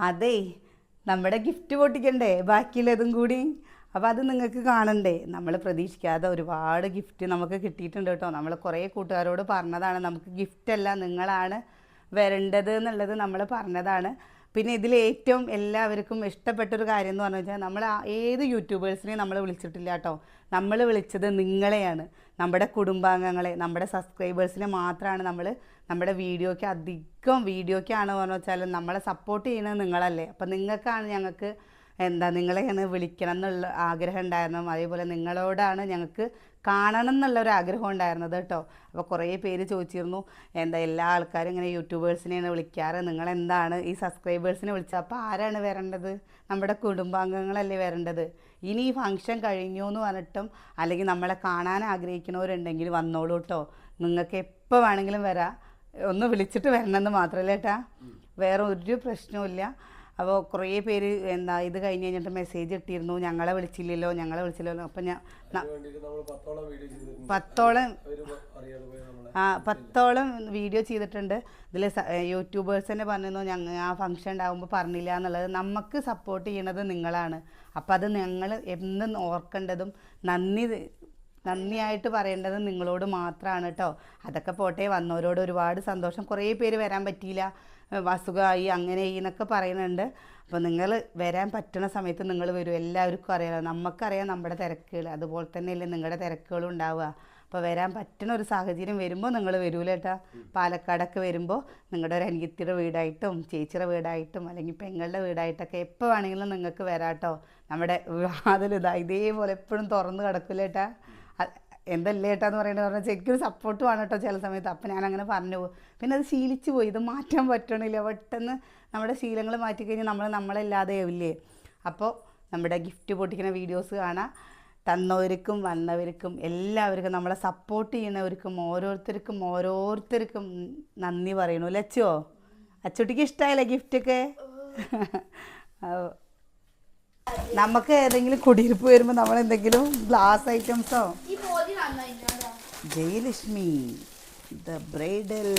അതേ നമ്മുടെ ഗിഫ്റ്റ് പൊട്ടിക്കണ്ടേ ബാക്കിയുള്ളതും കൂടി. അപ്പോൾ അത് നിങ്ങൾക്ക് കാണണ്ടേ. നമ്മൾ പ്രതീക്ഷിക്കാതെ ഒരുപാട് ഗിഫ്റ്റ് നമുക്ക് കിട്ടിയിട്ടുണ്ട് കേട്ടോ. നമ്മൾ കുറേ കൂട്ടുകാരോട് പറഞ്ഞതാണ് നമുക്ക് ഗിഫ്റ്റല്ല നിങ്ങളാണ് വരേണ്ടത് എന്നുള്ളത് നമ്മൾ പറഞ്ഞതാണ്. പിന്നെ ഇതിൽ ഏറ്റവും എല്ലാവർക്കും ഇഷ്ടപ്പെട്ടൊരു കാര്യം എന്ന് പറഞ്ഞു വെച്ചാൽ നമ്മൾ ഏത് യൂട്യൂബേഴ്സിനെയും നമ്മൾ വിളിച്ചിട്ടില്ല കേട്ടോ. നമ്മൾ വിളിച്ചത് നിങ്ങളെയാണ്, നമ്മുടെ കുടുംബാംഗങ്ങളെ, നമ്മുടെ സബ്സ്ക്രൈബേഴ്സിനെ മാത്രമാണ് നമ്മൾ നമ്മുടെ വീഡിയോയ്ക്കാണ് പറഞ്ഞു വെച്ചാൽ നമ്മളെ സപ്പോർട്ട് ചെയ്യുന്നത് നിങ്ങളല്ലേ. അപ്പം നിങ്ങൾക്കാണ് ഞങ്ങൾക്ക് നിങ്ങളെയാണ് വിളിക്കണം എന്നുള്ള ആഗ്രഹം ഉണ്ടായിരുന്നു. അതേപോലെ നിങ്ങളോടാണ് ഞങ്ങൾക്ക് കാണണം എന്നുള്ളൊരു ആഗ്രഹം ഉണ്ടായിരുന്നത് കേട്ടോ. അപ്പോൾ കുറേ പേര് ചോദിച്ചിരുന്നു എല്ലാ ആൾക്കാരും ഇങ്ങനെ യൂട്യൂബേഴ്സിനെയാണ് വിളിക്കാറ്, നിങ്ങളെന്താണ് ഈ സബ്സ്ക്രൈബേഴ്സിനെ വിളിച്ചത്? അപ്പോൾ ആരാണ് വരേണ്ടത്? നമ്മുടെ കുടുംബാംഗങ്ങളല്ലേ വരേണ്ടത്. ഇനി ഈ ഫംഗ്ഷൻ കഴിഞ്ഞു എന്ന് പറഞ്ഞിട്ടും അല്ലെങ്കിൽ നമ്മളെ കാണാൻ ആഗ്രഹിക്കുന്നവരുണ്ടെങ്കിൽ വന്നോളൂ കേട്ടോ. നിങ്ങൾക്ക് എപ്പോൾ വേണമെങ്കിലും വരാം, ഒന്ന് വിളിച്ചിട്ട് വരണമെന്ന് മാത്രമല്ല ഏട്ടാ, വേറെ ഒരു പ്രശ്നവുമില്ല. അപ്പോൾ കുറേ പേര് ഇത് കഴിഞ്ഞ് കഴിഞ്ഞിട്ട് മെസ്സേജ് ഇട്ടിരുന്നു, ഞങ്ങളെ വിളിച്ചില്ലല്ലോ. അപ്പം ഞാൻ 10ഓളം വീഡിയോ ചെയ്തിട്ടുണ്ട്. ഇതിൽ യൂട്യൂബേഴ്സ് തന്നെ പറഞ്ഞിരുന്നു ഞങ്ങൾ ആ ഫംഗ്ഷൻ ഉണ്ടാകുമ്പോൾ പറഞ്ഞില്ല എന്നുള്ളത്. നമുക്ക് സപ്പോർട്ട് ചെയ്യണത് നിങ്ങളാണ്. അപ്പം അത് ഞങ്ങൾ എന്നും ഓർക്കേണ്ടതും നന്ദിയായിട്ട് പറയേണ്ടത് നിങ്ങളോട് മാത്രമാണ് കേട്ടോ. അതൊക്കെ പോട്ടെ, വന്നവരോട് ഒരുപാട് സന്തോഷം. കുറേ പേര് വരാൻ പറ്റിയില്ല, അസുഖമായി അങ്ങനെ എന്നൊക്കെ പറയുന്നുണ്ട്. അപ്പോൾ നിങ്ങൾ വരാൻ പറ്റുന്ന സമയത്ത് നിങ്ങൾ വരും. എല്ലാവർക്കും അറിയാമല്ലോ, നമുക്കറിയാം നമ്മുടെ തിരക്കുകൾ, അതുപോലെ തന്നെയല്ലേ നിങ്ങളുടെ തിരക്കുകളും ഉണ്ടാവുക. അപ്പോൾ വരാൻ പറ്റുന്ന ഒരു സാഹചര്യം വരുമ്പോൾ നിങ്ങൾ വരൂല കേട്ടോ. പാലക്കാടൊക്കെ വരുമ്പോൾ നിങ്ങളുടെ ഒരു അനിയത്തിയുടെ വീടായിട്ടും ചേച്ചിയുടെ വീടായിട്ടും അല്ലെങ്കിൽ പെങ്ങളുടെ വീടായിട്ടൊക്കെ എപ്പോൾ വേണമെങ്കിലും നിങ്ങൾക്ക് വരാം കേട്ടോ. നമ്മുടെ വാതിൽ ഇതേപോലെ എപ്പോഴും തുറന്ന് കിടക്കില്ല കേട്ടാ. എന്തല്ലേ ഏട്ടാന്ന് പറഞ്ഞാൽ എനിക്കൊരു സപ്പോർട്ട് വേണം കേട്ടോ ചില സമയത്ത്. അപ്പം ഞാനങ്ങനെ പറഞ്ഞു പോകും. പിന്നെ അത് ശീലിച്ച് പോയി, ഇത് മാറ്റാൻ പറ്റണില്ല. പെട്ടെന്ന് നമ്മുടെ ശീലങ്ങൾ മാറ്റിക്കഴിഞ്ഞാൽ നമ്മളല്ലാതെ ആവില്ലേ. അപ്പോൾ നമ്മുടെ ഗിഫ്റ്റ് പൊട്ടിക്കുന്ന വീഡിയോസ് കാണാം. തന്നവർക്കും വന്നവർക്കും എല്ലാവർക്കും നമ്മളെ സപ്പോർട്ട് ചെയ്യുന്നവർക്കും ഓരോരുത്തർക്കും നന്ദി പറയണു. ലച്ചോ, അച്ചുട്ടിക്ക് ഇഷ്ടമായില്ലേ ഗിഫ്റ്റൊക്കെ? നമുക്ക് ഏതെങ്കിലും കുടിയിരിപ്പ് വരുമ്പോൾ നമ്മൾ എന്തെങ്കിലും ഗ്ലാസ് ഐറ്റംസോ. ജയലക്ഷ്മി ദ ബ്രൈഡൽ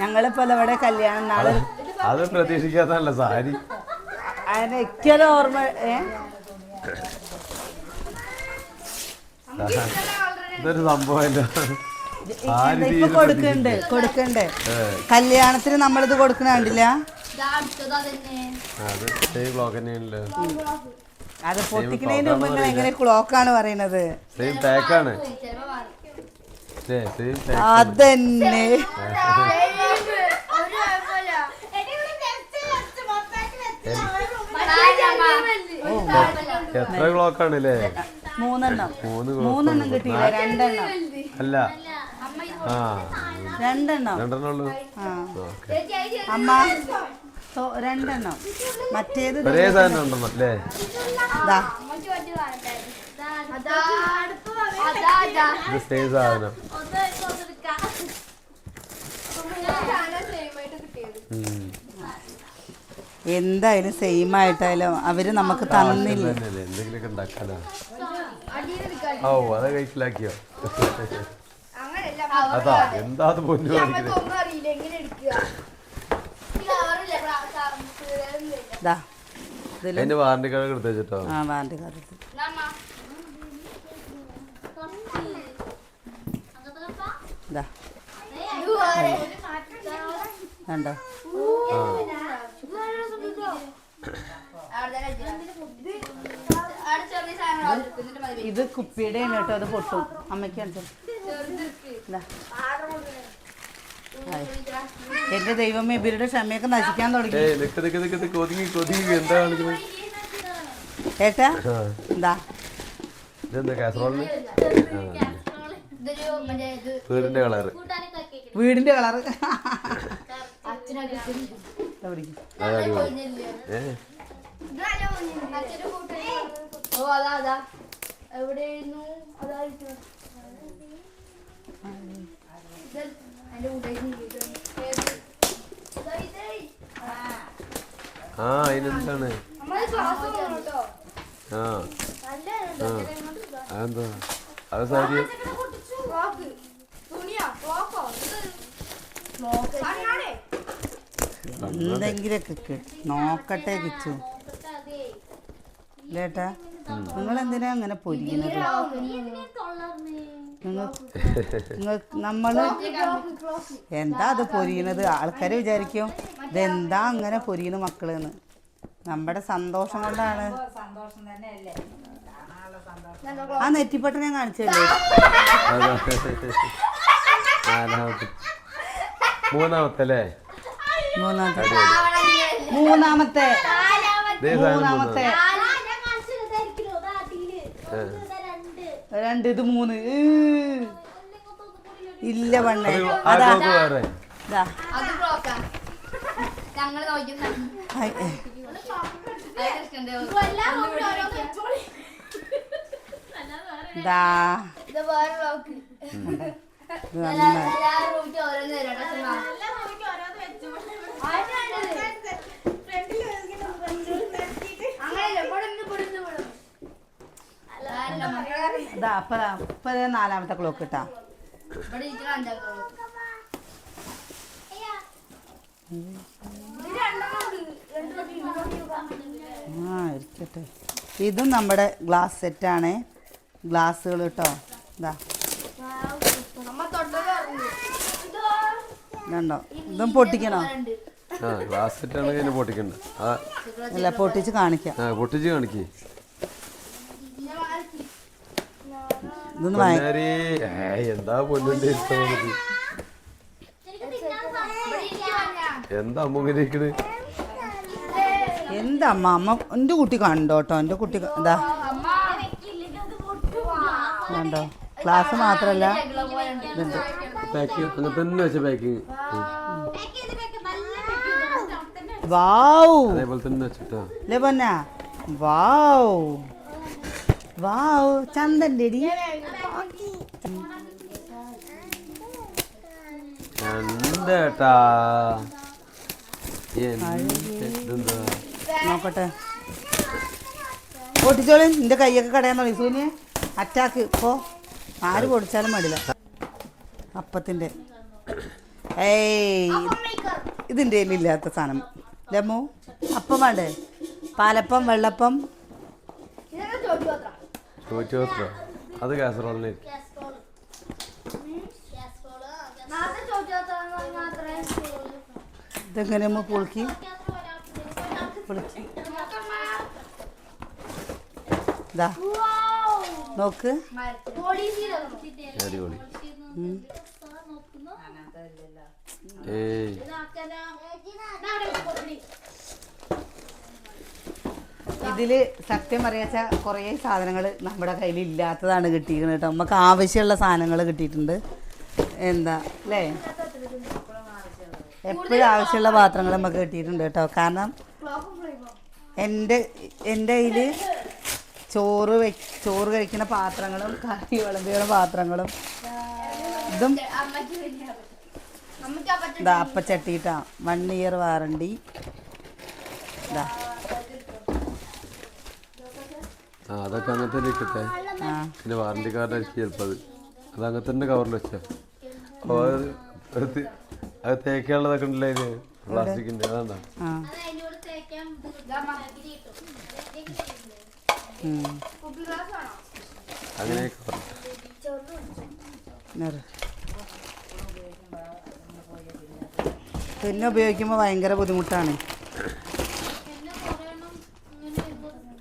ഞങ്ങളിപ്പോ ഇവിടെ കല്യാണം നാളെ അത് പ്രതീക്ഷിക്കാത്തല്ല സാരി. എനിക്കത് ഓർമ്മ ഇതൊരു സംഭവമല്ലോ. ഇപ്പൊ കൊടുക്കണ്ട് കല്യാണത്തിന് നമ്മളിത് കൊടുക്കണ കണ്ടില്ല. അത് പൊട്ടിക്കുന്നതിന് മുമ്പ് എങ്ങനെ ക്ലോക്കാണ് പറയണത്. അതന്നെ എത്ര ക്ലോക്കാണല്ലേ? മൂന്നെണ്ണം കിട്ടിയില്ല, രണ്ടെണ്ണം. അല്ല രണ്ടെണ്ണം അമ്മ, രണ്ടെണ്ണം. മറ്റേത് ഒരേ സാധനം ഉണ്ടെന്നല്ലേ? സാധനം എന്തായാലും സെയിം ആയിട്ടായാലും അവര് നമുക്ക് തന്നില്ല. എന്തെങ്കിലുമൊക്കെ ഉണ്ടാക്കാലോ. ഓ അത് കഴിച്ചിലാക്കിയോ? അതാ എന്താ അത് പൊന്നു അതിന്റെ വാറണ്ടി കാർഡ് എടുത്ത് വെച്ചിട്ടോ. ആ വാറണ്ടി കാർഡ് എടുത്ത് കണ്ടോ. ഇത് കുപ്പിയുടെ കേട്ടോ, അത് പൊട്ടും. അമ്മയ്ക്ക് കണ്ടോ. എന്റെ ദൈവമേ, ഇവരുടെ ക്ഷമയൊക്കെ നശിക്കാൻ തുടങ്ങി. ഏട്ടാ എന്താ വീടിന്റെ കളറ് വീടിന്റെ കളറ് എവിടേക്ക് അത് അടിപൊളി ഏ ഓ അതാ അതാ എവിടെയായിരുന്നു അതായിരിക്കും ആ അതിനെന്താണ് ആ അതെന്താ അത് സാരി എന്തെങ്കിലൊക്കെ നോക്കട്ടെ കിച്ചു ലേട്ടാ നിങ്ങൾ എന്തിനാ അങ്ങനെ പൊരിക്കുന്നത് നമ്മള് എന്താ അത് പൊരിയണത് ആൾക്കാര് വിചാരിക്കും ഇതെന്താ അങ്ങനെ പൊരിയണ മക്കളെന്ന് നമ്മുടെ സന്തോഷം കൊണ്ടാണ് ആ നെറ്റിപ്പട്ട ഞാൻ കാണിച്ചല്ലേ മൂന്നാമത്തെ അല്ലേ മൂന്നാമത്തെ ദേ സാധനം മൂന്നാമത്തെ രണ്ട് ഇത് മൂന്ന് ഇല്ല പണ്ണേ അതാ വേറെ ഇതാ. ഹായ്. ഇതാ. ഇത് നന്നായി. ഇതാ അപ്പൊ നാലാമത്തെ ക്ലോക്ക് ഇട്ടാ ആ ഇരിക്കട്ടെ ഇതും നമ്മുടെ ഗ്ലാസ് സെറ്റാണ് ഗ്ലാസ്സുകൾ കേട്ടോ ഇതാ ഇതുണ്ടോ ഇതും പൊട്ടിക്കണോ ആ ഗ്ലാസ് സെറ്റാണെങ്കിൽ പൊട്ടിക്കണ്ട അല്ല പൊട്ടിച്ച് കാണിക്കാം പൊട്ടിച്ച് കാണിക്കേ ഇതൊന്ന് എന്താ പൊന്നിന്റെ എന്താ അമ്മ ഇങ്ങനെ ഇരിക്കണ് എന്താ അമ്മ അമ്മ എൻ്റെ കുട്ടി കണ്ടോട്ടോ എൻ്റെ കുട്ടി ഇതാ കണ്ടോ ക്ലാസ് മാത്രല്ല ഇതുണ്ട് പാക്കിങ് അങ്ങനെ തന്നെ വെച്ച പാക്കിങ് വാവ് അതേപോലെ തന്നെ വെച്ചിട്ടോ അല്ലേ പൊന്ന വാവ് വാവ് ചന്തൻ്റെ ഡി എന്തേട്ടാ ഇതെന്താ നോക്കട്ടെ പൊട്ടിച്ചോളി നിന്റെ കൈയൊക്കെ കടയാൻ തുടങ്ങി സൂര്യ അറ്റാക്ക് ഇപ്പോ ആര് പൊടിച്ചാലും മടില്ല അപ്പത്തിൻ്റെ ഏയ് ഇതിൻ്റെ ഇല്ലാത്ത സാധനം ലമ്മു അപ്പം വേണ്ടേ പാലപ്പം വെള്ളപ്പം ചോറ്റോത്ര അത് കാസറോളിന് ഇതെങ്ങനെ അമ്മ പുളുക്കി പുളുക്കി ഇതാ നോക്ക് അടിപൊളി ഏയ് ഇതിൽ സത്യം പറയാച്ച കുറേ സാധനങ്ങൾ നമ്മുടെ കയ്യിൽ ഇല്ലാത്തതാണ് കിട്ടിയിരിക്കുന്നത് കേട്ടോ നമുക്ക് ആവശ്യമുള്ള സാധനങ്ങൾ കിട്ടിയിട്ടുണ്ട് എന്താ അല്ലേ എപ്പോഴും ആവശ്യമുള്ള പാത്രങ്ങൾ നമുക്ക് കിട്ടിയിട്ടുണ്ട് കേട്ടോ കാരണം എൻ്റെ കയ്യിൽ ചോറ് കഴിക്കുന്ന പാത്രങ്ങളും കറി വിളമ്പിയുള്ള പാത്രങ്ങളും ഇതും ഇതാ അപ്പച്ചട്ടിട്ടാ 1 ഇയർ വാറണ്ടി ഇതാ ആ അതൊക്കെ അങ്ങനെ തന്നെ ഇരിക്കട്ടെ പിന്നെ വാറണ്ടി കാർഡായിരിക്കും ചിലപ്പോൾ അത് അങ്ങനെ തന്നെ കവറിൽ വെച്ചോ അപ്പോൾ അത് തേക്കാനുള്ളതൊക്കെ ഉണ്ടല്ലോ അതിന് പ്ലാസ്റ്റിക്കിൻ്റെ അതാണ്ടാ അങ്ങനെ പിന്നെ ഉപയോഗിക്കുമ്പോൾ ഭയങ്കര ബുദ്ധിമുട്ടാണ്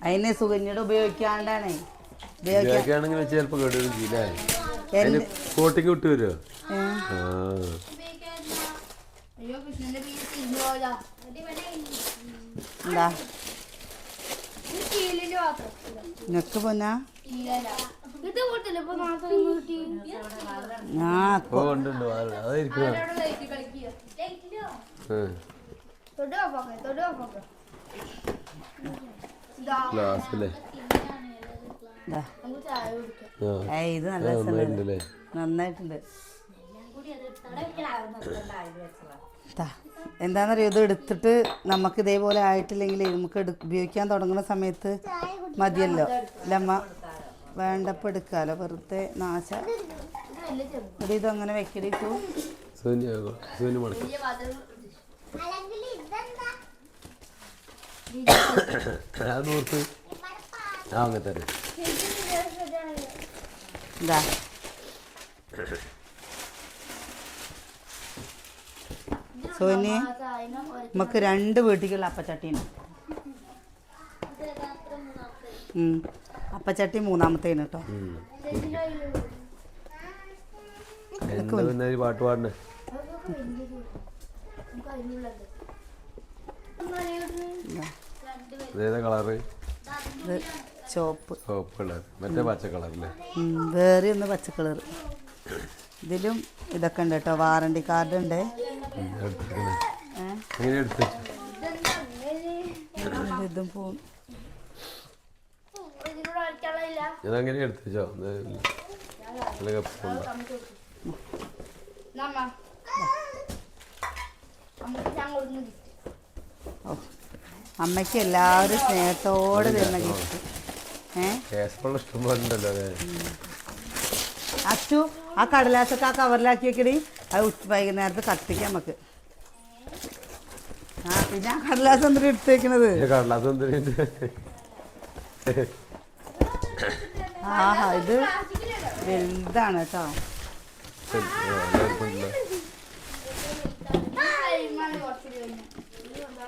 അതിന് സുകന്യയുടെ ഉപയോഗിക്കാണ്ടാണ് ഉപയോഗിക്കുകയാണെങ്കിൽ ചിലപ്പോൾ കേടുവരും ചെയ്യില്ലേ അതിന് കോട്ടിങ് വിട്ട് വരുമോ എന്താ നിനക്ക് പോന്നാ ഉണ്ട് അതായിരിക്കും തൊട്ട് ഓഫാക്കാം. ഗ്ലാസ് അല്ലേ ദാ. നമുക്ക് ചായ കുടിക്കാം. ഏയ് ഇത് നല്ല രസമുണ്ട്. നന്നായിട്ടുണ്ടല്ലേ നന്നായിട്ടുണ്ട്. ദാ. എന്താണെന്നറിയോ ഇത് എടുത്തിട്ട് നമുക്ക് ഇതേപോലെ ആയിട്ടില്ലെങ്കിൽ നമുക്ക് ഉപയോഗിക്കാൻ തുടങ്ങുന്ന സമയത്ത് മതിയല്ലോ ലമ്മ വേണ്ടപ്പോൾ എടുക്കാമല്ലോ വെറുതെ നാശ ഇത് വലിയ ചെമ്പ്. ഇവിടെ ഇതങ്ങനെ വെക്കടിക്കൂ. സോനി മടക്കി വലിയ പാത്രം അത് നോർത്ത് അങ്ങനെ തന്നെ ഇതാ സോനി നമുക്ക് 2 വീട്ടിലുള്ള അപ്പച്ചട്ടീന് അപ്പച്ചട്ടി 3ാമത്തേന് കേട്ടോ. എന്താ പിന്നെ ഒരു പാട്ട് പാടണേ ഏതാ കളറ് ഇത് ചോപ്പ് ചോപ്പ് കളർ മറ്റേ പച്ച കളറല്ലേ വേറെ ഒന്ന് പച്ച കളർ. ഇതിലും ഇതൊക്കെ ഉണ്ട് കേട്ടോ. വാറണ്ടി കാർഡ് ഉണ്ട്. എങ്ങനെ എടുത്ത് ഇതും പോവും. ഇതങ്ങനെ എടുത്ത് വെച്ചോ ഓ അമ്മയ്ക്ക് എല്ലാവരും സ്നേഹത്തോടെ തരുന്ന ഗിഫ്റ്റ്. കേസുള്ള ഇഷ്ടം പോലെ ഉണ്ടല്ലോ അതെ. അച്ചു ആ കടലാസൊക്കെ ആ കവറിലാക്കി വെക്കടി. അത് വൈകുന്നേരത്ത് കത്തിക്കാം നമുക്ക്. ആ പിന്നെ ആ കടലാസ് എന്തിനാ എടുത്ത് വെക്കണത്? കടലാസ് എന്തിനുണ്ട് ആഹാ ഇത് വലുതാണ് കേട്ടോ.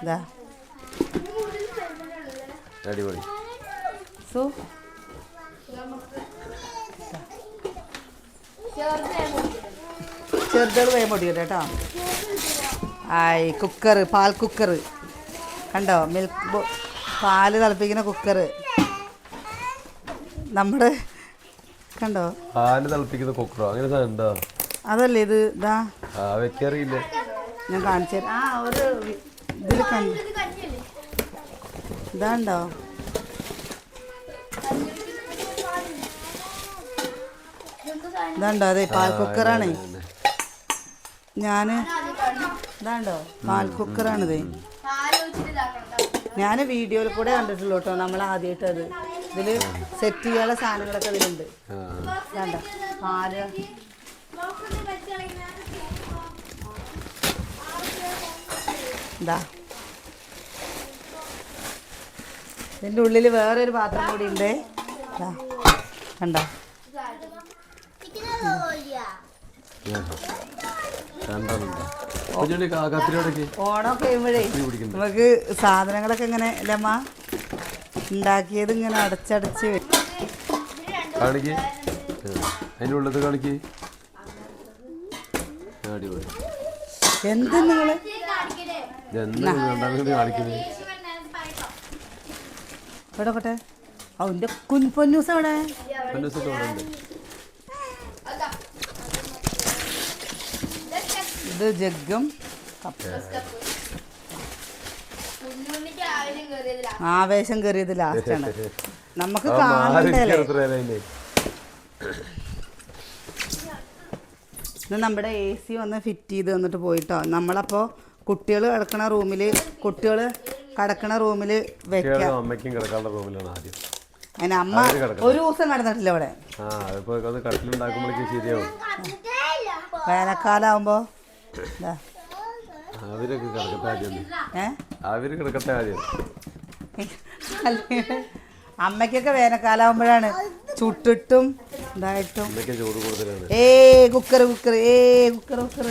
ഇതാ അടിപൊളി. സോ ചെറുതുകൾ വേഗം പൊടിക്കട്ടെ കേട്ടോ. ആയി കുക്കർ, പാൽ കുക്കർ കണ്ടോ. മിൽക്ക് പാല് തിളപ്പിക്കുന്ന കുക്കർ നമ്മുടെ കണ്ടോ. പാല് തിളപ്പിക്കുന്ന കുക്കറോ അങ്ങനെ സാധനം ഉണ്ടോ? അതല്ലേ ഇത്. ഇതാ വെക്കറിയില്ല ഞാൻ കാണിച്ചു തരാം. ആ ഒരു ഇതിൽ കണ്ടു ഇതാണ്ടോ. ഇതാണ്ടോ അതെ പാൽ കുക്കറാണ്. ഞാൻ ഇതാണ്ടോ പാൽ കുക്കറാണിത്. ഞാൻ വീഡിയോയിൽ കൂടെ കണ്ടിട്ടുള്ളൂ കേട്ടോ. നമ്മൾ ആദ്യമായിട്ട് അത് ഇതിൽ സെറ്റ് ചെയ്യാനുള്ള സാധനങ്ങളൊക്കെ ഇതിലുണ്ട്. വേണ്ട പാല് എന്താ ഇതിൻ്റെ ഉള്ളിൽ വേറൊരു പാത്രം കൂടി ഉണ്ട്. കണ്ടോ ഓണമൊക്കെ കഴിയുമ്പോഴേ നമുക്ക് സാധനങ്ങളൊക്കെ ഇങ്ങനെ ലമ്മ ഉണ്ടാക്കിയത് ഇങ്ങനെ അടച്ചടച്ച് കാണിക്ക് അതിനുള്ളത് കാണിക്ക്. അടിപൊളി. എന്ത് നിങ്ങള് എന്താ കാണിക്കുന്നത്? ഇവിടെ കൊട്ടെ അവൻ്റെ കുൻപൊന്നൂസ് അവിടെ. ഇത് ജഗ്ഗും ആവേശം കയറിയത് ലാസ്റ്റാണ്. നമുക്ക് കാണണ്ടല്ലേ. ഇത് നമ്മുടെ AC വന്ന് ഫിറ്റ് ചെയ്ത് തന്നിട്ട് പോയിട്ടോ. നമ്മളപ്പോൾ കുട്ടികൾ കിടക്കണ റൂമിൽ വെക്കാം. അമ്മയ്ക്കും കിടക്കാനുള്ള റൂമിലാണ് ആദ്യം. അതിന് അമ്മ ഒരു ദിവസം കിടന്നിട്ടില്ല ഇവിടെ. കട്ടിലുണ്ടാക്കുമ്പോഴേക്കും ശരിയാവും. വേനൽക്കാലം ആവുമ്പോ അവരൊക്കെ കിടക്കട്ടെ ആദ്യം. അവര് കിടക്കട്ടെ ആദ്യം. അമ്മയ്ക്കൊക്കെ വേനൽക്കാലം ആവുമ്പോഴാണ് ചുട്ടിട്ടും ഇതായിട്ടും. ചൂട് കൂടുതലാണ്. Cooker cooker cooker cooker.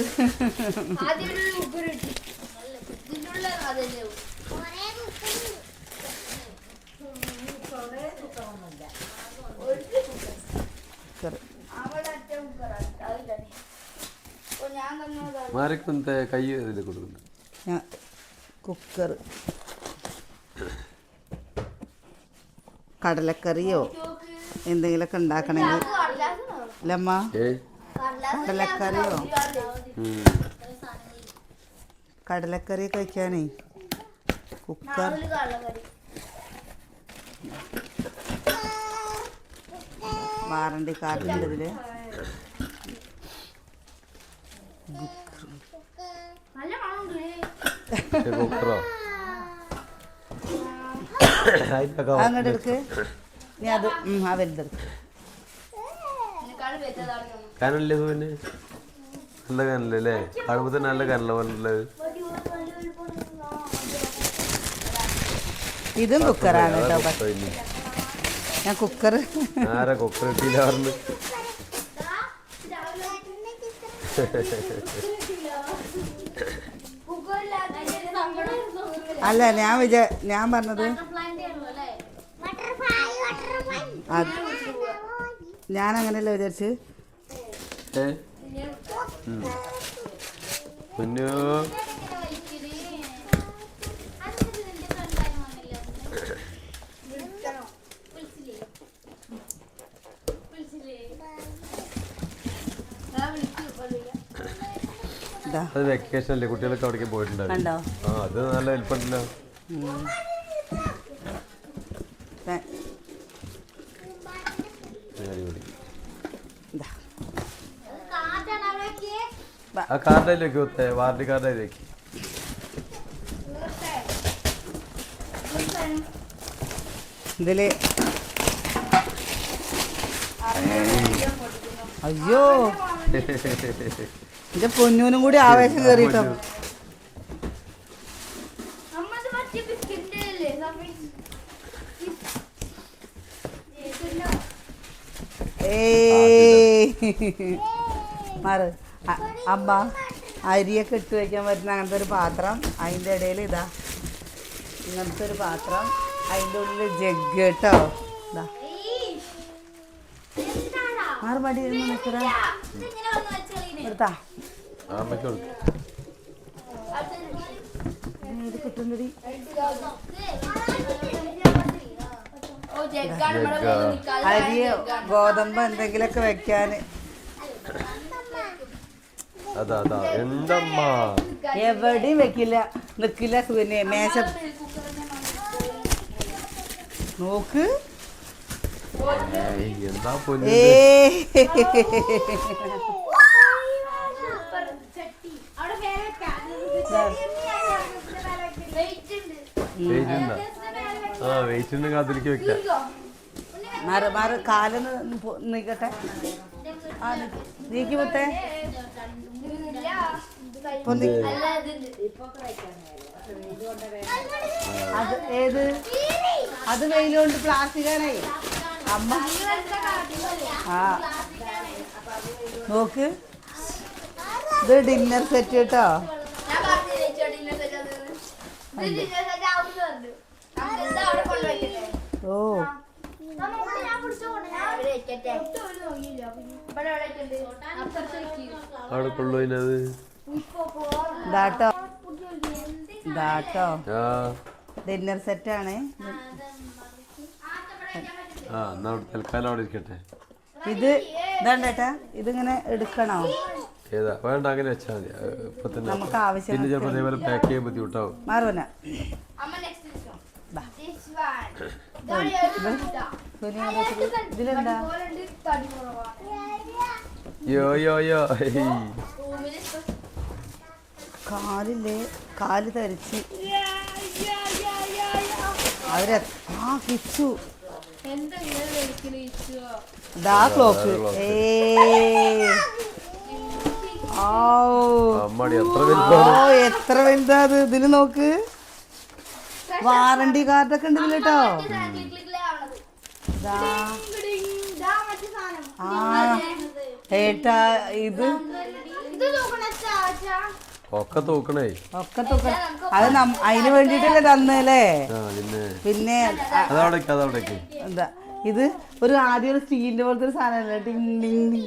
കൈ ഇതിൽ കൊടുക്കുന്നുണ്ട്. കുക്കർ കടലക്കറിയോ എന്തെങ്കിലുമൊക്കെ ഉണ്ടാക്കണമെങ്കിൽ ലമ്മ കടലക്കറിയൊക്കെ വയ്ക്കാനേ കുക്കർ വാറണ്ടി കാർഡുണ്ട് ഇതിൽ. നല്ല മണമുണ്ട്. കുക്കറോ അങ്ങോട്ട് എടുക്ക്. നീ അത് ആ വലുതെടുക്ക്. ഇതിനേക്കാൾ വലുതാണ് തോന്നുന്നു. കാനല്ലേ ഇത് പിന്നെ നല്ല കാനല്ലേ അല്ലേ? കാണുമ്പോൾ തന്നെ നല്ല കാനല്ല പറഞ്ഞുള്ളത്. ഇതും കുക്കറാണ് കേട്ടോ. ഞാൻ കുക്കർ ആരാ കുക്കർ കിട്ടിയില്ല പറഞ്ഞു. അല്ല ഞാൻ പറഞ്ഞത് അത് ഞാൻ അങ്ങനെയല്ല വിചാരിച്ച്. പൊന്നു ഇതാ അത് വെക്കേഷൻ അല്ലേ, കുട്ടികളൊക്കെ അവിടേക്ക് പോയിട്ടുണ്ടാവും. കണ്ടോ? ആ അത് നല്ല ഹെൽപ്പുണ്ടല്ലോ. അടിപൊളി. ഇതാ ആ കാർഡയിലേക്ക് വെക്കേ, വാറണ്ടി കാർഡയിലേക്ക്. ഇതില് അയ്യോ എന്റെ പൊന്നൂനും കൂടി ആവേശം കയറിട്ടോ. മാറ് അമ്മ അരിയൊക്കെ ഇട്ട് വയ്ക്കാൻ പറ്റുന്ന അങ്ങനത്തെ ഒരു പാത്രം, അതിൻ്റെ ഇടയിൽ ഇതാ ഇങ്ങനത്തെ ഒരു പാത്രം, അതിൻ്റെ ഉള്ളിൽ ജഗ് കേട്ടോ. ഇതാ മാറ് മടി നിൽക്കടാ എടുത്താ ഇത് കിട്ടുന്നടി. അരിയോ ഗോതമ്പ് എന്തെങ്കിലുമൊക്കെ വെക്കാൻ. അതാ എന്തമ്മ എവിടെയും വെക്കില്ല, നിക്കില്ല. സുഖന്യ മേശ നോക്ക്. എന്താ പൊന്നു. ആ വെയിറ്റ് ഉണ്ട്, കാത്തിരിക്ക് വെക്കാം. മാറ് കാലൊന്ന് നീക്കട്ടെ. ആ നീക്കി മുത്തേ. അത് ഏത്? അത് വെയിലുകൊണ്ട് പ്ലാസ്റ്റിക്കാണേ അമ്മ. ആ നോക്ക്, ഇത് ഡിന്നർ സെറ്റ് കേട്ടോ. ഓ അവിടെ കൊള്ളുന്നത് ഇതാട്ടോ ഡിന്നർ സെറ്റാണ്. ആ എന്നാ തൽക്കാലം അവിടെ ഇരിക്കട്ടെ. ഇത് ഇതാണ്ടേട്ടാ, ഇതിങ്ങനെ എടുക്കണോ? ഏതാ വേണ്ട, അങ്ങനെ വെച്ചാൽ മതി. ഇപ്പൊ തന്നെ നമുക്ക് ആവശ്യം പിന്നെ ചിലപ്പോൾ അതേപോലെ പാക്ക് ചെയ്യാൻ ബുദ്ധിമുട്ടാവും. മാറുവന ഇതിലെന്താ? യോ കാലില്ലേ, കാല് തരിച്ച് അവരെ കിച്ചു. ദാ ക്ലോക്ക്. എത്ര വലുതാ അത്. ഇതിന് നോക്ക്, വാറണ്ടി കാർഡൊക്കെ ഉണ്ട് ഇതിൽ കേട്ടോ. ഏട്ടാ ഇത് ഒക്കെ തൂക്കണേ, ഒക്കെ തൂക്കണം. അത് അതിന് വേണ്ടിട്ടല്ലേ തന്നല്ലേ. പിന്നെ എന്താ ഇത്? ഒരു ആദ്യം ഒരു സ്റ്റീലിന്റെ പോലത്തെ ഒരു സാധനമല്ലേ, ടിങ്.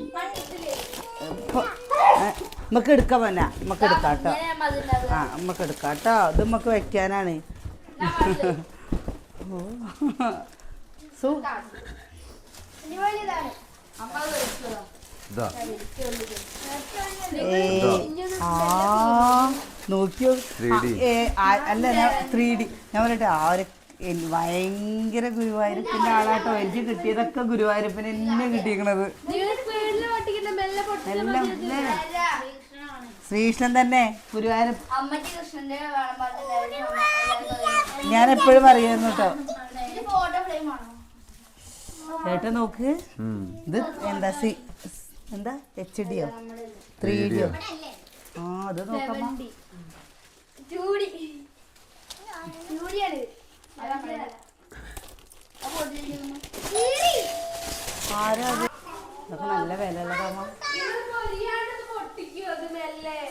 നമുക്ക് എടുക്കാം പന്ന, നമുക്ക് എടുക്കാം കേട്ടോ. ആ നമുക്ക് എടുക്കാം കേട്ടോ. ഇത് നമുക്ക് വെക്കാനാണ്. ഇതാ നോക്കിയോ 3D. അല്ല 3D ഞാൻ പറയട്ടെ ആ ഒരു ഭയങ്കര ഗുരുവായൂരപ്പൻ്റെ ആളാട്ടോ. എനിക്ക് കിട്ടിയതൊക്കെ ഗുരുവായൂരപ്പന് എന്നെ കിട്ടിയിരിക്കണത് എല്ലാം അല്ലേ ശ്രീകൃഷ്ണൻ തന്നെ ഗുരുവായൂരപ്പൻ. അമ്മയ്ക്ക് കൃഷ്ണന്റെ വേണം ഞാൻ എപ്പോഴും പറയായിരുന്നു കേട്ടോ. ഫോട്ടോ ഫ്രെയിം ആണോ? ചേട്ടാ നോക്ക് ഇത് എന്താ എന്താ HD യോ 3D യോ? ആ അത് നോക്കമ്മ. ആരാ അത്? അതൊക്കെ നല്ല വിലയുള്ളതാമ്മ.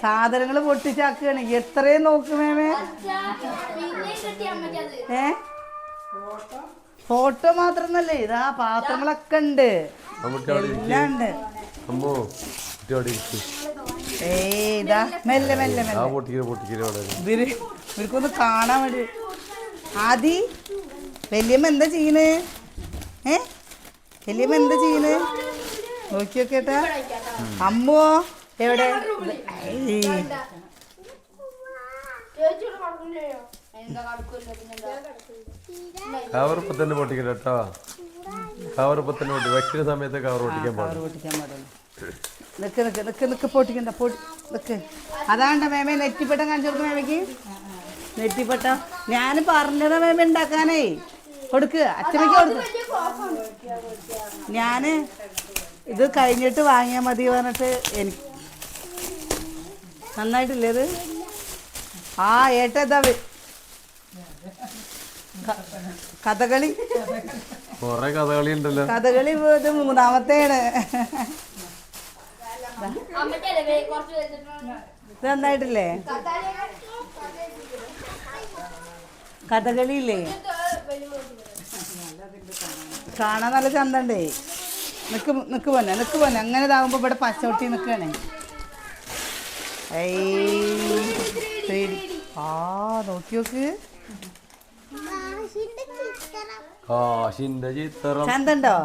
സാധനങ്ങൾ പൊട്ടിച്ചാക്കുകയാണ്. എത്രയും നോക്കുമേമേ. ഫോട്ടോ മാത്രമല്ലേ ഇതാ പാത്രങ്ങളൊക്കെ ഉണ്ട്, എല്ലാം ഉണ്ട്. ഇതാ മെല്ലെ മെല്ലെ മെല്ലെ ഇവർക്കൊന്ന് കാണാൻ വേണ്ടി. ആദി വല്യമ്മ എന്താ ചെയ്യണ്? വല്യമ്മ എന്താ ചെയ്യണ്? നോക്കി നോക്കേട്ടാ. അമ്മോ എവിടെ? കവറിപ്പോ തന്നെ പൊട്ടിക്കണ്ട കേട്ടോ. കവറിപ്പോ തന്നെ പൊട്ടി വെക്കുന്ന സമയത്ത് കവർ പൊട്ടിക്കാൻ പാടില്ല. നിക്ക് നിക്ക് നിക്ക് നിക്ക് പൊട്ടിക്കണ്ട നിക്ക്. അതാണ്ട മേമേ നെറ്റിപ്പട്ടം കാണിച്ചു കൊടുക്കും മേമയ്ക്ക്. നെറ്റിപ്പട്ടം ഞാൻ പറഞ്ഞതാ മേമ ഉണ്ടാക്കാനേ. കൊടുക്ക് അച്ഛനക്ക് കൊടുക്ക്. ഞാൻ ഇത് കഴിഞ്ഞിട്ട് വാങ്ങിയാൽ മതി പറഞ്ഞിട്ട് എനിക്ക് നന്നായിട്ടില്ലേ ഇത്? ആ ഏട്ടാ കഥകളി കൊറേ കഥകളി ഉണ്ടല്ലോ. കഥകളി ഇത് മൂന്നാമത്തെയാണ്. ഇത് നന്നായിട്ടില്ലേ? കഥകളി ഇല്ലേ കാണാൻ നല്ല ചന്തണ്ടേ. നിക്ക് പോന്നെ അങ്ങനെ ഇതാകുമ്പോ ഇവിടെ പച്ചവട്ടി നിൽക്കണേ. ആ നോക്കി നോക്ക് ചന്തണ്ടോ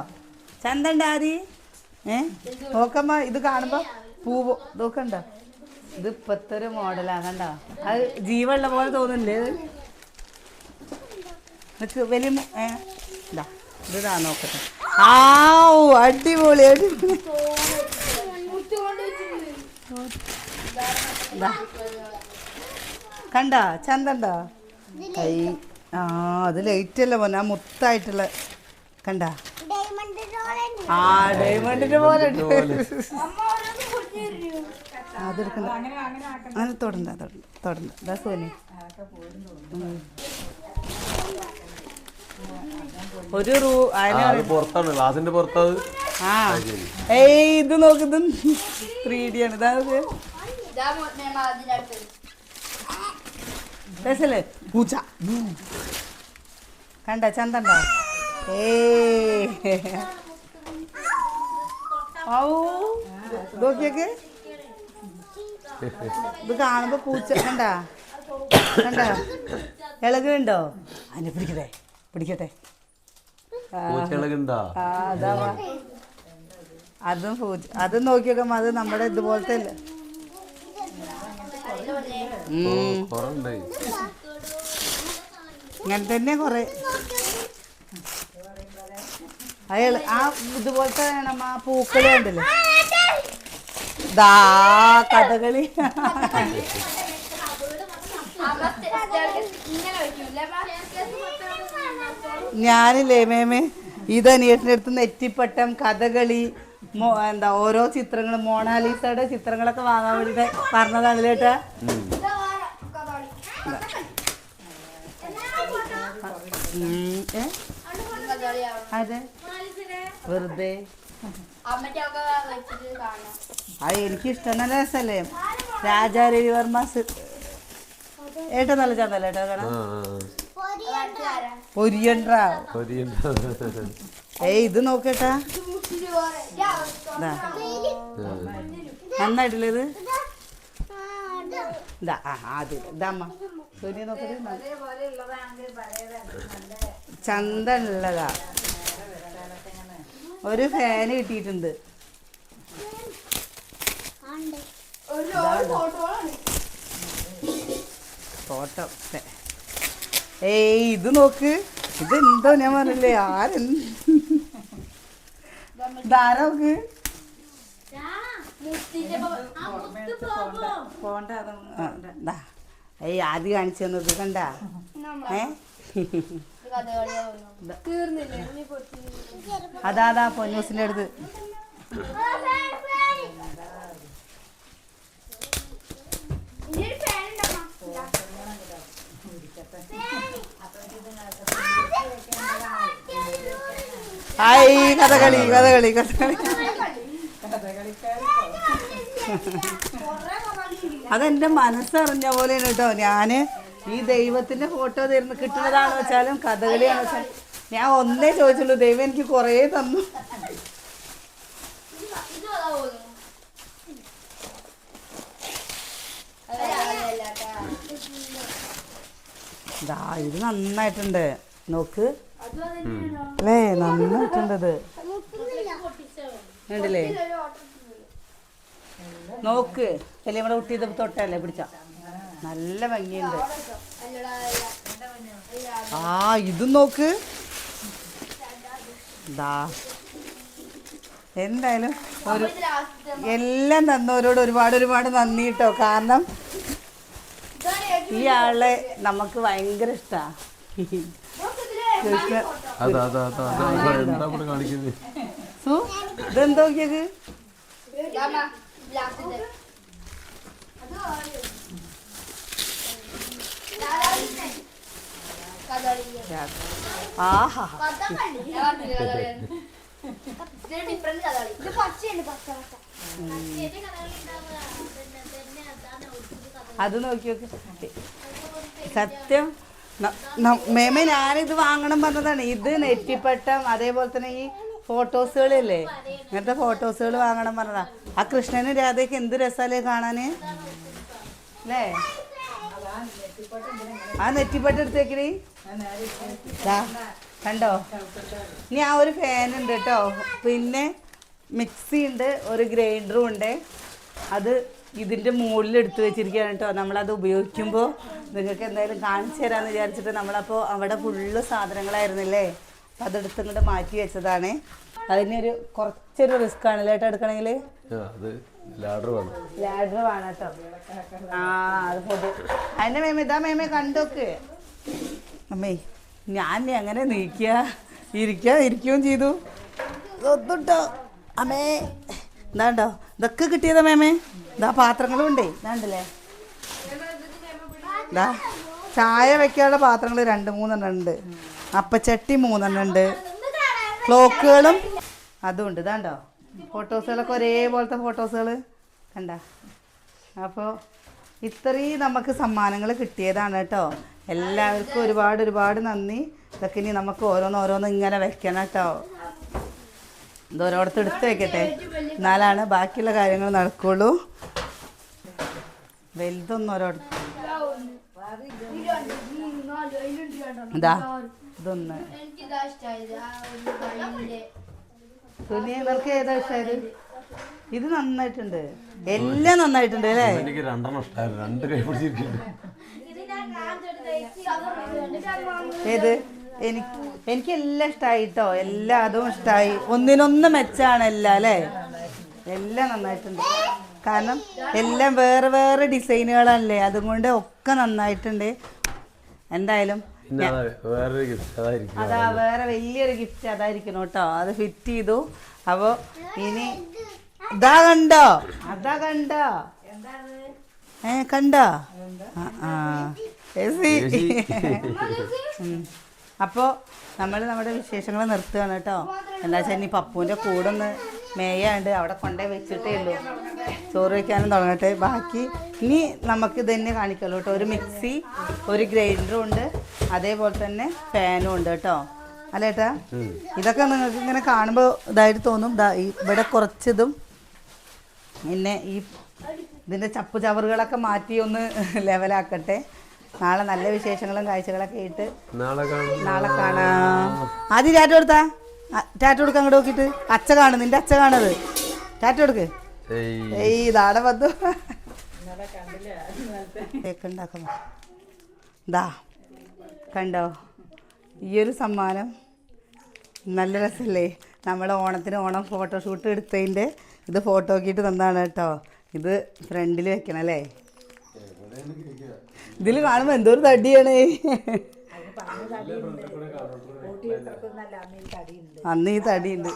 ആദി? നോക്കമ്മ ഇത് കാണുമ്പോ പൂവ് നോക്കണ്ടോ? ഇത് ഇപ്പത്തെ ഒരു മോഡലാണ് കണ്ടോ? അത് ജീവനുള്ള പോലെ തോന്നില്ലേ? നിക്ക് വലിയ ഇതാ നോക്കട്ടെ. ആ അടിപൊളി അടിപൊളി. കണ്ടോ ചന്തണ്ടോ? ആ അത് ലൈറ്റ് അല്ല പോന്നെ, ആ മുത്തായിട്ടുള്ള കണ്ടാ? ആ ഡയമണ്ടിന്റെ പോലെ അതെടുക്കണ്ട. അങ്ങനെ തൊടണ്ട സോനി. ഒരു പുറത്താണ് ഗ്ലാസിന്റെ പുറത്തത്. ആ ഇത് നോക്ക് ഇത് 3D ആണ്. ഇതാ രസല്ലേ പൂച്ച കണ്ട ചന്തണ്ടോ? നോക്കിയൊക്കെ ഇത് കാണുമ്പോ പൂച്ച കണ്ടാ ഇളകുണ്ടോ? അതിനെ പിടിക്കട്ടെ. അതാ അതും പൂച്ച. അതും നോക്കിയൊക്കെ അത് നമ്മുടെ ഇതുപോലത്തെ അല്ലേ. ഇങ്ങനെ തന്നെ കൊറേ ആ ഇതുപോലത്തെ വേണം. ആ പൂക്കളി ഉണ്ടല്ലോ ദാ കഥകളി. ഞാനില്ലേ മേമേ ഇതനിയേട്ടൻ്റെ അടുത്ത് നെറ്റിപ്പട്ടം കഥകളി എന്താ ഓരോ ചിത്രങ്ങളും മോണാലിസയുടെ ചിത്രങ്ങളൊക്കെ വാങ്ങാൻ വേണ്ടിട്ട് പറഞ്ഞതാണ് ചേട്ടാ. അതെ വെറുതെ അത് എനിക്കിഷ്ടം. നല്ല രസമല്ലേ രാജാരവിവർമ്മ. ഏട്ടാ നല്ല ചന്തല്ലേ ഏട്ടാ കാണാൻ? പൊരിയണ്ട. ഇത് നോക്കേട്ടാ നന്നായിട്ടില്ലേ ഇത്? ഇതമ്മ സോനിയ നോക്കട്ടെ. ചന്തള്ളതാ. ഒരു ഫാന് കിട്ടിയിട്ടുണ്ട്. ഫോട്ടോകളാണ്. ഫോട്ടോ ഏയ് ഇത് നോക്ക്, ഇതെന്തോ ഞാൻ പറഞ്ഞില്ലേ ധാരാ നോക്ക് ഏയ് ആദ്യം കാണിച്ചു തന്നത് കണ്ട അതാ പൊന്നൂസിന്റെ അടുത്ത് ഹായ് കഥകളി കഥകളി കഥകളി അതെന്റെ മനസ്സറിഞ്ഞ പോലെയാണ് കേട്ടോ. ഞാന് ഈ ദൈവത്തിന്റെ ഫോട്ടോ തരുന്ന കിട്ടുന്നതാണെന്ന് വെച്ചാലും കഥകളിയാണെന്ന് വെച്ചാൽ ഞാൻ ഒന്നേ ചോദിച്ചുള്ളൂ, ദൈവം എനിക്ക് കുറേ തന്നു. ഇത് നന്നായിട്ടുണ്ട് നോക്ക് അല്ലേ, നന്നായിട്ടുണ്ട് ഇത് കണ്ടില്ലേ നോക്ക്. അല്ലേ നമ്മുടെ കുട്ടി ഇത് തൊട്ടല്ലേ പിടിച്ച നല്ല ഭംഗിയുണ്ട്. ഇതും നോക്ക്. എന്തായാലും എല്ലാം തന്നവരോട് ഒരുപാട് നന്ദി കേട്ടോ. കാരണം ഈ ആളെ നമുക്ക് ഭയങ്കര ഇഷ്ടമാണ്. ഇതെന്തോ നോക്കിയത് ആഹാ അത് നോക്കി നോക്കി. സത്യം മേമ ഞാനിത് വാങ്ങണം പറഞ്ഞതാണ്. ഇത് നെറ്റിപ്പട്ടം അതേപോലെ തന്നെ ഈ ഫോട്ടോസുകളില്ലേ, ഇങ്ങനത്തെ ഫോട്ടോസുകൾ വാങ്ങണം പറഞ്ഞതാ. ആ കൃഷ്ണനും രാധയ്ക്ക് എന്ത് രസാലേ കാണാന് അല്ലേ. ആ നെറ്റിപ്പട്ടം എടുത്തേക്കണേ കണ്ടോ. ഇനി ആ ഒരു ഫാൻ ഉണ്ട് കേട്ടോ, പിന്നെ മിക്സി ഉണ്ട്, ഒരു ഗ്രൈൻഡറും ഉണ്ട്. അത് ഇതിൻ്റെ മുകളിൽ എടുത്തു വെച്ചിരിക്കുകയാണ് കേട്ടോ. നമ്മളത് ഉപയോഗിക്കുമ്പോൾ നിങ്ങൾക്ക് എന്തായാലും കാണിച്ചു തരാമെന്ന് വിചാരിച്ചിട്ട് നമ്മളപ്പോൾ അവിടെ ഫുള്ള് സാധനങ്ങളായിരുന്നില്ലേ, അപ്പം അതെടുത്ത് ഇങ്ങോട്ട് മാറ്റി വെച്ചതാണ്. അതിനൊരു കുറച്ചൊരു റിസ്ക് ആണല്ലേ ഏട്ടാ എടുക്കണമെങ്കിൽ. ലാഡർ വേണം കേട്ടോ. അത് പൊതു അതിൻ്റെ മേമ ഇതാ മേമ കണ്ടോക്ക്. അമ്മേ ഞാൻ അങ്ങനെ ഇരിക്കുകയും ചെയ്തു. ഒന്നുട്ടോ അമ്മേ എന്താണ്ടോ ഇതൊക്കെ കിട്ടിയതാ മേമേ. ഇതാ പാത്രങ്ങളും ഉണ്ടേ, ഇതാണ്ടല്ലേ. ഇതാ ചായ വെക്കാനുള്ള പാത്രങ്ങൾ 2-3 ഉണ്ട്, അപ്പച്ചട്ടി 3 ഉണ്ട്, ക്ലോക്കുകളും അതും ഉണ്ട്. ഇതാണ്ടോ ഫോട്ടോസുകളൊക്കെ ഒരേപോലത്തെ ഫോട്ടോസുകൾ കണ്ട. അപ്പോൾ ഇത്രയും നമുക്ക് സമ്മാനങ്ങൾ കിട്ടിയതാണ് കേട്ടോ. എല്ലാവർക്കും ഒരുപാട് നന്ദി. ഇതൊക്കെ ഇനി നമുക്ക് ഓരോന്ന് ഇങ്ങനെ വെക്കണം കേട്ടോ. ഇത് ഓരോടത്ത് എടുത്ത് വെക്കട്ടെ, എന്നാലാണ് ബാക്കിയുള്ള കാര്യങ്ങൾ നടക്കുള്ളൂ. വലുതൊന്നും ഓരോടത്ത് ഇതാ ഇതൊന്ന്. സുനിയ നിനക്ക് ഏതാ ഇഷ്ടമായത്? ഇത് നന്നായിട്ടുണ്ട്, എല്ലാം നന്നായിട്ടുണ്ട് അല്ലേ. എനിക്ക് 2 ഇഷ്ടമായിരുന്നു, 2 കൈ പിടിച്ചിരിക്കുന്നു. ഏത് എനിക്ക് എല്ലാം ഇഷ്ടമായിട്ടോ, എല്ലാം അതും ഇഷ്ടമായി. ഒന്നിനൊന്ന് മെച്ചാണ് എല്ലാം അല്ലേ. എല്ലാം നന്നായിട്ടുണ്ട്, കാരണം എല്ലാം വേറെ ഡിസൈനുകളല്ലേ, അതുകൊണ്ട് ഒക്കെ നന്നായിട്ടുണ്ട്. എന്തായാലും അതാ വേറെ വലിയൊരു ഗിഫ്റ്റ് അതായിരിക്കണം കേട്ടോ. അത് ഫിറ്റ് ചെയ്തു. അപ്പോൾ ഇനി ഇതാ കണ്ടോ കണ്ടോ അപ്പോൾ നമ്മൾ നമ്മുടെ വിശേഷങ്ങൾ നിർത്തുകയാണ് കേട്ടോ. എന്താ വെച്ചാൽ ഇനി പപ്പുവിൻ്റെ കൂടെ ഒന്ന് മേയാണ്ട് അവിടെ കൊണ്ടുപോയി വെച്ചിട്ടേ ഉള്ളൂ. ചോറ് വയ്ക്കാനും തുടങ്ങട്ടെ. ബാക്കി ഇനി നമുക്ക് ഇതന്നെ കാണിക്കുള്ളൂ കേട്ടോ. ഒരു മിക്സി, ഒരു ഗ്രൈൻഡറും ഉണ്ട്, അതേപോലെ തന്നെ ഫാനും ഉണ്ട് കേട്ടോ. അല്ലേട്ടാ ഇതൊക്കെ നിങ്ങൾക്ക് ഇങ്ങനെ കാണുമ്പോൾ ഇതായിട്ട് തോന്നും. ഇവിടെ കുറച്ചതും പിന്നെ ഇതിൻ്റെ ചപ്പ് ചവറുകളൊക്കെ മാറ്റി ഒന്ന് ലെവലാക്കട്ടെ. നാളെ നല്ല വിശേഷങ്ങളും കാഴ്ചകളൊക്കെ ആയിട്ട് നാളെ കാണാം. ആദ്യം ടാറ്റ കൊടുത്താ ടാറ്റ കൊടുക്കാൻ അങ്ങോട്ട് നോക്കിയിട്ട്. അച്ഛ കാണും, നിന്റെ അച്ഛ കാണത്. ടാറ്റ കൊടുക്ക്. ഏയ് ഇതാണ് വന്നു കേക്ക് ഉണ്ടാക്കുന്നു. ദാ കണ്ടോ ഈ ഒരു സമ്മാനം നല്ല രസമല്ലേ? നമ്മൾ ഓണത്തിന് ഓണം ഫോട്ടോഷൂട്ട് എടുത്തതിൻ്റെ ഇത് ഫോട്ടോ ആക്കിയിട്ട് തന്നാണ് കേട്ടോ. ഇത് ഫ്രണ്ടിൽ വെക്കണം അല്ലേ? ഇതിൽ കാണുമ്പോൾ എന്തോരു തടിയാണ്. അന്ന് ഈ തടിയുണ്ട്.